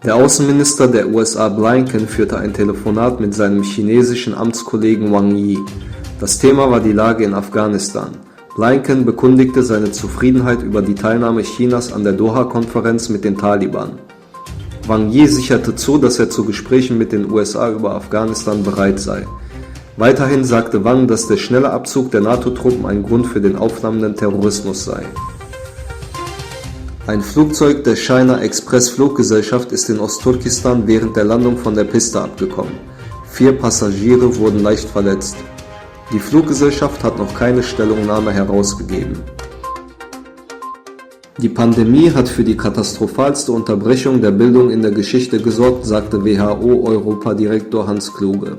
Der Außenminister der USA Blinken führte ein Telefonat mit seinem chinesischen Amtskollegen Wang Yi. Das Thema war die Lage in Afghanistan. Blinken bekundigte seine Zufriedenheit über die Teilnahme Chinas an der Doha-Konferenz mit den Taliban. Wang Yi sicherte zu, dass er zu Gesprächen mit den USA über Afghanistan bereit sei. Weiterhin sagte Wang, dass der schnelle Abzug der NATO-Truppen ein Grund für den aufflammenden Terrorismus sei. Ein Flugzeug der China Express Fluggesellschaft ist in Ostturkestan während der Landung von der Piste abgekommen. 4 Passagiere wurden leicht verletzt. Die Fluggesellschaft hat noch keine Stellungnahme herausgegeben. Die Pandemie hat für die katastrophalste Unterbrechung der Bildung in der Geschichte gesorgt, sagte WHO-Europadirektor Hans Kluge.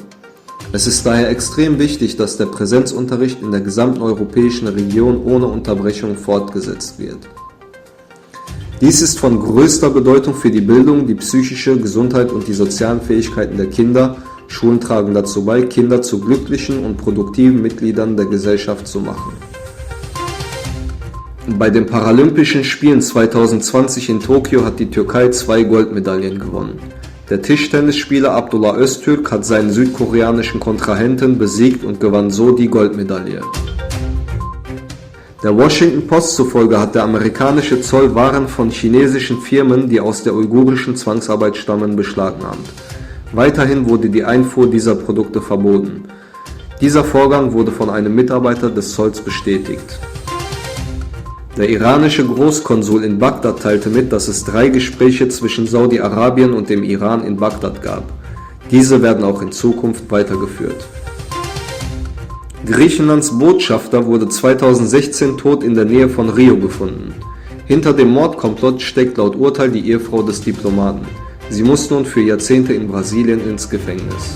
Es ist daher extrem wichtig, dass der Präsenzunterricht in der gesamten europäischen Region ohne Unterbrechung fortgesetzt wird. Dies ist von größter Bedeutung für die Bildung, die psychische Gesundheit und die sozialen Fähigkeiten der Kinder. Schulen tragen dazu bei, Kinder zu glücklichen und produktiven Mitgliedern der Gesellschaft zu machen. Bei den Paralympischen Spielen 2020 in Tokio hat die Türkei 2 Goldmedaillen gewonnen. Der Tischtennisspieler Abdullah Öztürk hat seinen südkoreanischen Kontrahenten besiegt und gewann so die Goldmedaille. Der Washington Post zufolge hat der amerikanische Zoll Waren von chinesischen Firmen, die aus der uigurischen Zwangsarbeit stammen, beschlagnahmt. Weiterhin wurde die Einfuhr dieser Produkte verboten. Dieser Vorgang wurde von einem Mitarbeiter des Zolls bestätigt. Der iranische Großkonsul in Bagdad teilte mit, dass es 3 Gespräche zwischen Saudi-Arabien und dem Iran in Bagdad gab. Diese werden auch in Zukunft weitergeführt. Griechenlands Botschafter wurde 2016 tot in der Nähe von Rio gefunden. Hinter dem Mordkomplott steckt laut Urteil die Ehefrau des Diplomaten. Sie muss nun für Jahrzehnte in Brasilien ins Gefängnis.